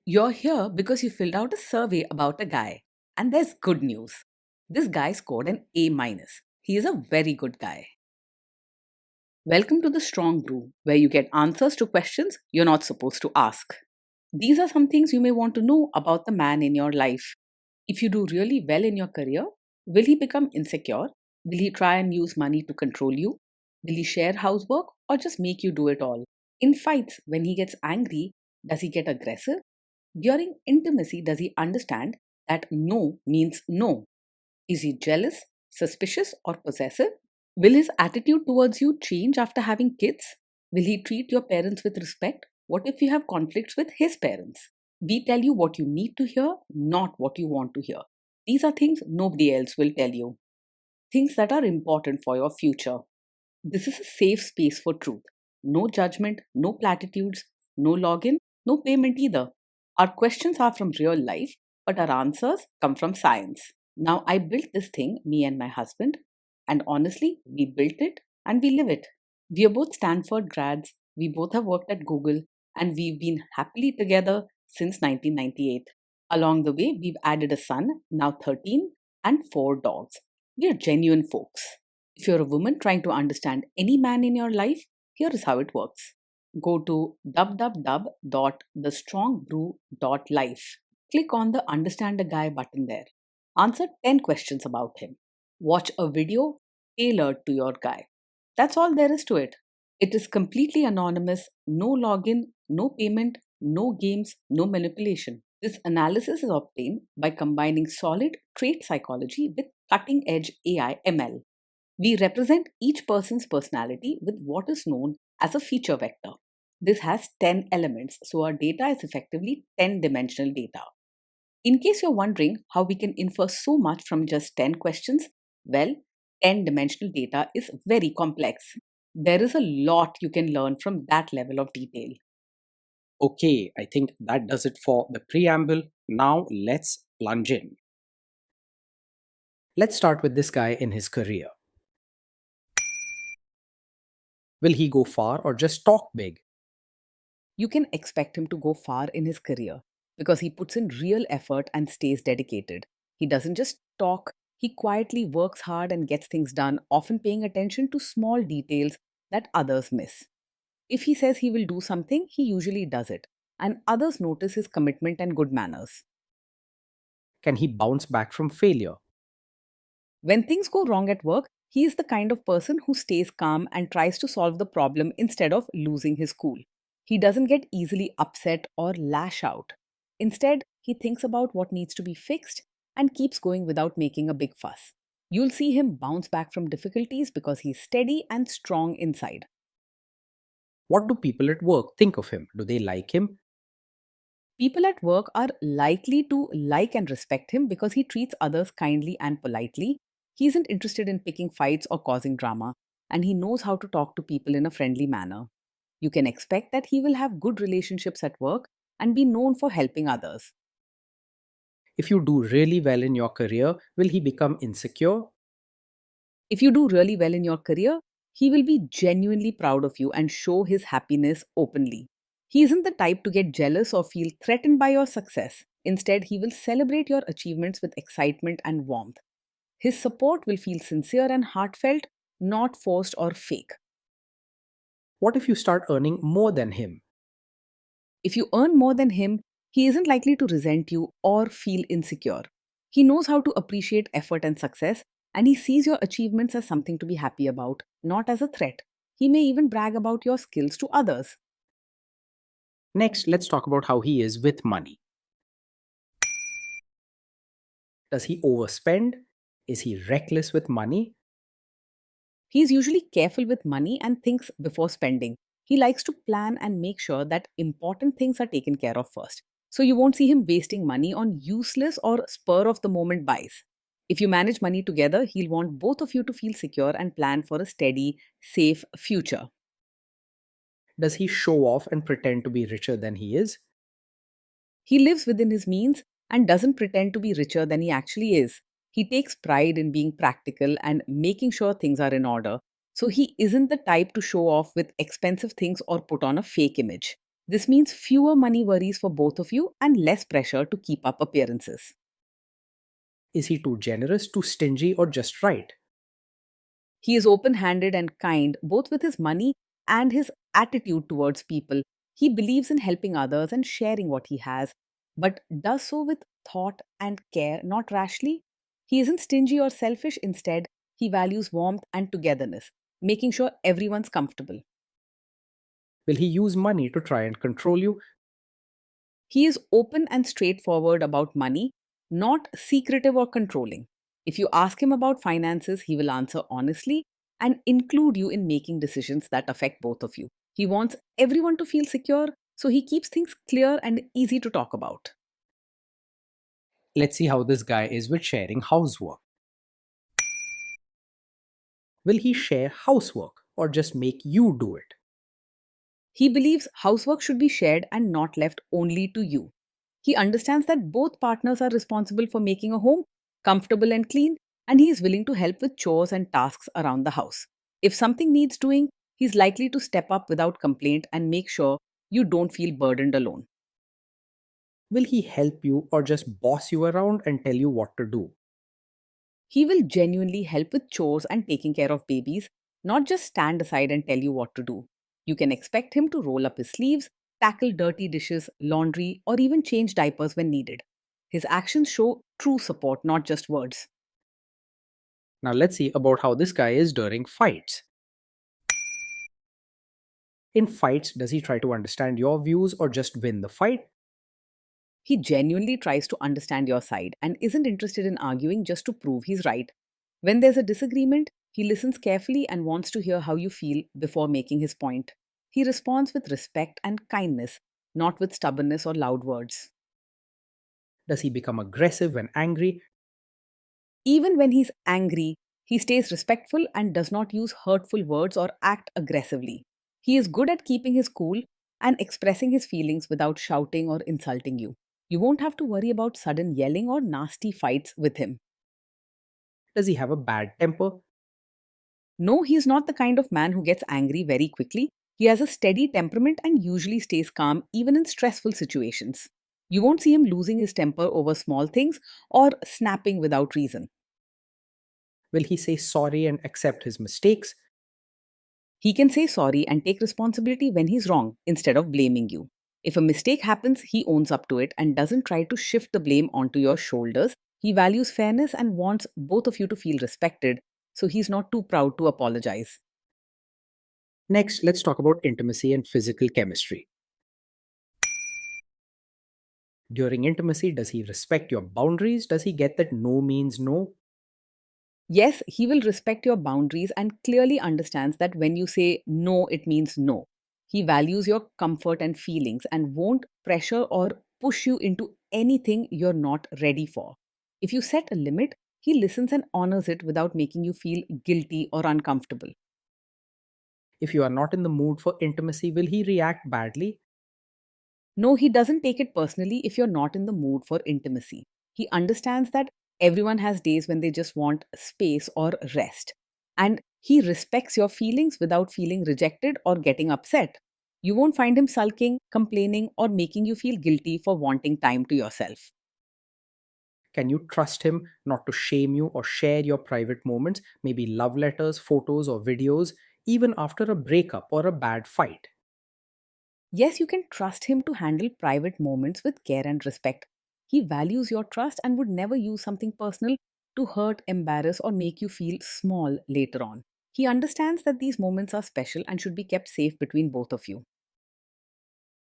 You're here because you filled out a survey about a guy. And there's good news. This guy scored an A minus. He is a very good guy. Welcome to the Strong Brew, where you get answers to questions you're not supposed to ask. These are some things you may want to know about the man in your life. If you do really well in your career, will he become insecure? Will he try and use money to control you? Will he share housework or just make you do it all? In fights, when he gets angry, does he get aggressive? During intimacy, does he understand that no means no? Is he jealous, suspicious, or possessive? Will his attitude towards you change after having kids? Will he treat your parents with respect? What if you have conflicts with his parents? We tell you what you need to hear, not what you want to hear. These are things nobody else will tell you. Things that are important for your future. This is a safe space for truth. No judgment, no platitudes, no login, no payment either. Our questions are from real life, but our answers come from science. Now, I built this thing, me and my husband, and honestly, we built it and we live it. We are both Stanford grads, we both have worked at Google, and we've been happily together since 1998. Along the way, we've added a son, now 13, and 4 dogs. We are genuine folks. If you're a woman trying to understand any man in your life, here is how it works. Go to www.thestrongbrew.life. Click on the Understand a Guy button there. Answer 10 questions about him. Watch a video tailored to your guy. That's all there is to it. It is completely anonymous, no login, no payment, no games, no manipulation. This analysis is obtained by combining solid trait psychology with cutting edge AI ML. We represent each person's personality with what is known as a feature vector. This has 10 elements, so our data is effectively 10-dimensional data. In case you're wondering how we can infer so much from just 10 questions, well, 10-dimensional data is very complex. There is a lot you can learn from that level of detail. Okay, I think that does it for the preamble. Now let's plunge in. Let's start with this guy in his career. Will he go far or just talk big? You can expect him to go far in his career because he puts in real effort and stays dedicated. He doesn't just talk, he quietly works hard and gets things done, often paying attention to small details that others miss. If he says he will do something, he usually does it, and others notice his commitment and good manners. Can he bounce back from failure? When things go wrong at work, he is the kind of person who stays calm and tries to solve the problem instead of losing his cool. He doesn't get easily upset or lash out. Instead, he thinks about what needs to be fixed and keeps going without making a big fuss. You'll see him bounce back from difficulties because he's steady and strong inside. What do people at work think of him? Do they like him? People at work are likely to like and respect him because he treats others kindly and politely. He isn't interested in picking fights or causing drama, and he knows how to talk to people in a friendly manner. You can expect that he will have good relationships at work and be known for helping others. If you do really well in your career, will he become insecure? If you do really well in your career, he will be genuinely proud of you and show his happiness openly. He isn't the type to get jealous or feel threatened by your success. Instead, he will celebrate your achievements with excitement and warmth. His support will feel sincere and heartfelt, not forced or fake. What if you start earning more than him? If you earn more than him, he isn't likely to resent you or feel insecure. He knows how to appreciate effort and success, and he sees your achievements as something to be happy about, not as a threat. He may even brag about your skills to others. Next, let's talk about how he is with money. Does he overspend? Is he reckless with money? He's usually careful with money and thinks before spending. He likes to plan and make sure that important things are taken care of first. So you won't see him wasting money on useless or spur of the moment buys. If you manage money together, he'll want both of you to feel secure and plan for a steady, safe future. Does he show off and pretend to be richer than he is? He lives within his means and doesn't pretend to be richer than he actually is. He takes pride in being practical and making sure things are in order. So he isn't the type to show off with expensive things or put on a fake image. This means fewer money worries for both of you and less pressure to keep up appearances. Is he too generous, too stingy, or just right? He is open handed and kind, both with his money and his attitude towards people. He believes in helping others and sharing what he has, but does so with thought and care, not rashly. He isn't stingy or selfish, instead, he values warmth and togetherness, making sure everyone's comfortable. Will he use money to try and control you? He is open and straightforward about money, not secretive or controlling. If you ask him about finances, he will answer honestly and include you in making decisions that affect both of you. He wants everyone to feel secure, so he keeps things clear and easy to talk about. Let's see how this guy is with sharing housework. Will he share housework or just make you do it? He believes housework should be shared and not left only to you. He understands that both partners are responsible for making a home comfortable and clean, and he is willing to help with chores and tasks around the house. If something needs doing, he's likely to step up without complaint and make sure you don't feel burdened alone. Will he help you or just boss you around and tell you what to do? He will genuinely help with chores and taking care of babies, not just stand aside and tell you what to do. You can expect him to roll up his sleeves, tackle dirty dishes, laundry, or even change diapers when needed. His actions show true support, not just words. Now let's see about how this guy is during fights. In fights, does he try to understand your views or just win the fight? He genuinely tries to understand your side and isn't interested in arguing just to prove he's right. When there's a disagreement, he listens carefully and wants to hear how you feel before making his point. He responds with respect and kindness, not with stubbornness or loud words. Does he become aggressive when angry? Even when he's angry, he stays respectful and does not use hurtful words or act aggressively. He is good at keeping his cool and expressing his feelings without shouting or insulting you. You won't have to worry about sudden yelling or nasty fights with him. Does he have a bad temper? No, he is not the kind of man who gets angry very quickly. He has a steady temperament and usually stays calm even in stressful situations. You won't see him losing his temper over small things or snapping without reason. Will he say sorry and accept his mistakes? He can say sorry and take responsibility when he's wrong instead of blaming you. If a mistake happens, he owns up to it and doesn't try to shift the blame onto your shoulders. He values fairness and wants both of you to feel respected, so he's not too proud to apologize. Next, let's talk about intimacy and physical chemistry. During intimacy, does he respect your boundaries? Does he get that no means no? Yes, he will respect your boundaries and clearly understands that when you say no, it means no. He values your comfort and feelings and won't pressure or push you into anything you're not ready for. If you set a limit, he listens and honors it without making you feel guilty or uncomfortable. If you are not in the mood for intimacy, will he react badly? No, he doesn't take it personally if you're not in the mood for intimacy. He understands that everyone has days when they just want space or rest. And he respects your feelings without feeling rejected or getting upset. You won't find him sulking, complaining, or making you feel guilty for wanting time to yourself. Can you trust him not to shame you or share your private moments, maybe love letters, photos, or videos, even after a breakup or a bad fight? Yes, you can trust him to handle private moments with care and respect. He values your trust and would never use something personal to hurt, embarrass, or make you feel small later on. He understands that these moments are special and should be kept safe between both of you.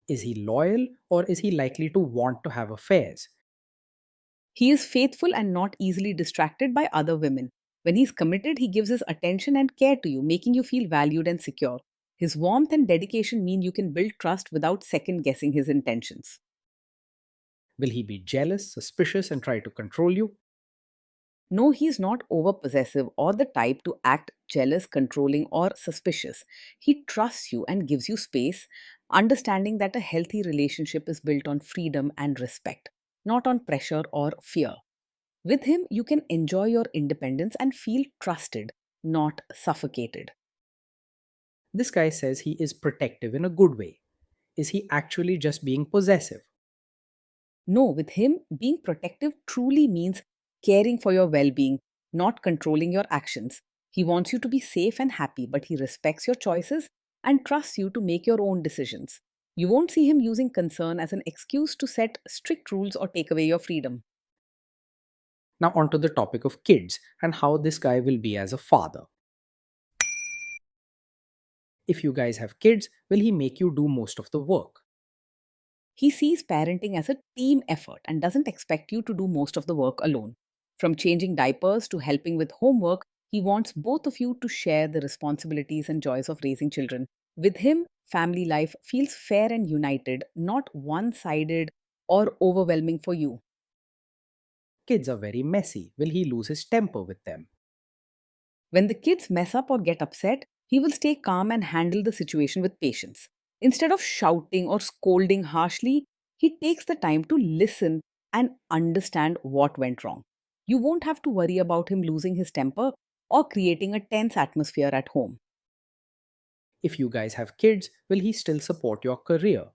Is he loyal or is he likely to want to have affairs? He is faithful and not easily distracted by other women. When he's committed, he gives his attention and care to you, making you feel valued and secure. His warmth and dedication mean you can build trust without second guessing his intentions. Will he be jealous, suspicious, and try to control you? No, he is not over possessive or the type to act jealous, controlling, or suspicious. He trusts you and gives you space, understanding that a healthy relationship is built on freedom and respect, not on pressure or fear. With him, you can enjoy your independence and feel trusted, not suffocated. This guy says he is protective in a good way. Is he actually just being possessive? No, with him, being protective truly means caring for your well being, not controlling your actions. He wants you to be safe and happy, but he respects your choices and trusts you to make your own decisions. You won't see him using concern as an excuse to set strict rules or take away your freedom. Now, onto the topic of kids and how this guy will be as a father. If you guys have kids, will he make you do most of the work? He sees parenting as a team effort and doesn't expect you to do most of the work alone. From changing diapers to helping with homework, he wants both of you to share the responsibilities and joys of raising children. With him, family life feels fair and united, not one sided or overwhelming for you. Kids are very messy. Will he lose his temper with them? When the kids mess up or get upset, he will stay calm and handle the situation with patience. Instead of shouting or scolding harshly, he takes the time to listen and understand what went wrong. You won't have to worry about him losing his temper or creating a tense atmosphere at home. If you guys have kids, will he still support your career?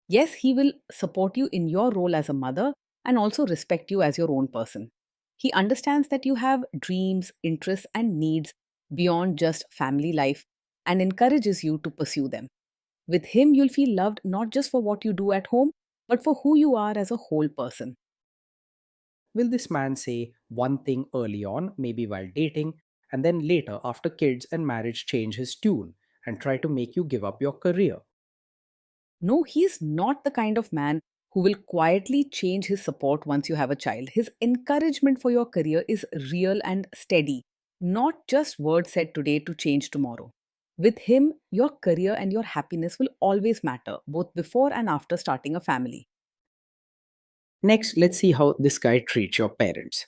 Yes, he will support you in your role as a mother and also respect you as your own person. He understands that you have dreams, interests, and needs beyond just family life and encourages you to pursue them. With him, you'll feel loved not just for what you do at home, but for who you are as a whole person. Will this man say one thing early on, maybe while dating, and then later, after kids and marriage, change his tune and try to make you give up your career? No, he's not the kind of man who will quietly change his support once you have a child. His encouragement for your career is real and steady, not just words said today to change tomorrow. With him, your career and your happiness will always matter, both before and after starting a family. Next, let's see how this guy treats your parents.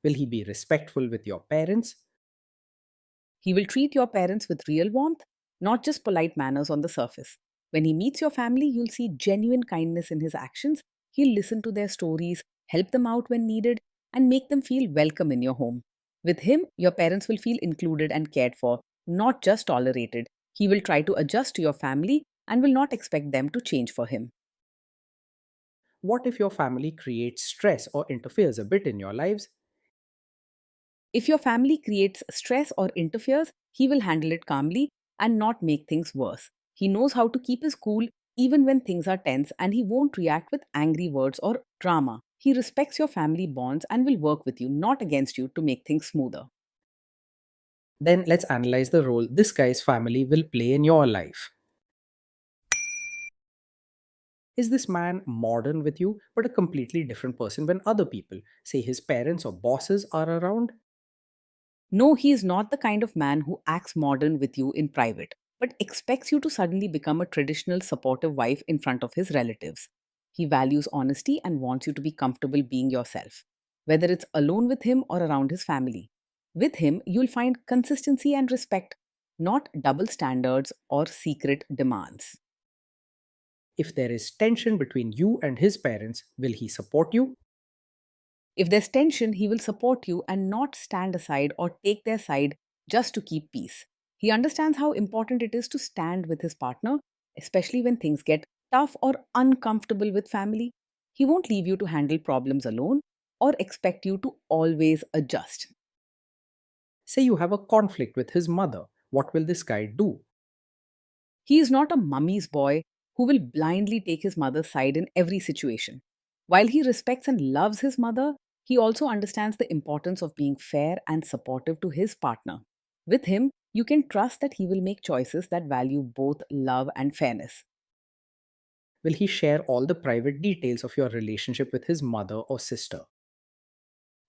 Will he be respectful with your parents? He will treat your parents with real warmth, not just polite manners on the surface. When he meets your family, you'll see genuine kindness in his actions. He'll listen to their stories, help them out when needed, and make them feel welcome in your home. With him, your parents will feel included and cared for, not just tolerated. He will try to adjust to your family and will not expect them to change for him. What if your family creates stress or interferes a bit in your lives? If your family creates stress or interferes, he will handle it calmly and not make things worse. He knows how to keep his cool even when things are tense, and he won't react with angry words or drama. He respects your family bonds and will work with you, not against you, to make things smoother. Then let's analyze the role this guy's family will play in your life. Is this man modern with you, but a completely different person when other people, say his parents or bosses, are around? No, he is not the kind of man who acts modern with you in private, but expects you to suddenly become a traditional supportive wife in front of his relatives. He values honesty and wants you to be comfortable being yourself, whether it's alone with him or around his family. With him, you'll find consistency and respect, not double standards or secret demands. If there is tension between you and his parents, will he support you? If there's tension, he will support you and not stand aside or take their side just to keep peace. He understands how important it is to stand with his partner, especially when things get tough or uncomfortable with family. He won't leave you to handle problems alone or expect you to always adjust. Say you have a conflict with his mother. What will this guy do? He is not a mummy's boy who will blindly take his mother's side in every situation. While he respects and loves his mother, he also understands the importance of being fair and supportive to his partner. With him, you can trust that he will make choices that value both love and fairness. Will he share all the private details of your relationship with his mother or sister?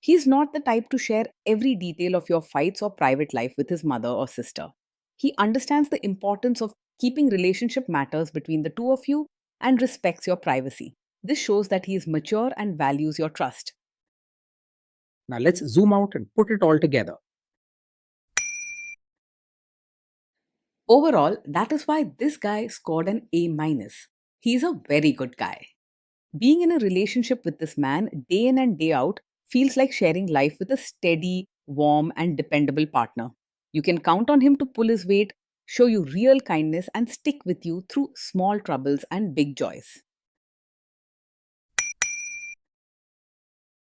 He's not the type to share every detail of your fights or private life with his mother or sister. He understands the importance of keeping relationship matters between the two of you and respects your privacy. This shows that he is mature and values your trust. Now let's zoom out and put it all together. Overall, that is why this guy scored an A minus. He's a very good guy. Being in a relationship with this man day in and day out feels like sharing life with a steady, warm, and dependable partner. You can count on him to pull his weight, show you real kindness, and stick with you through small troubles and big joys.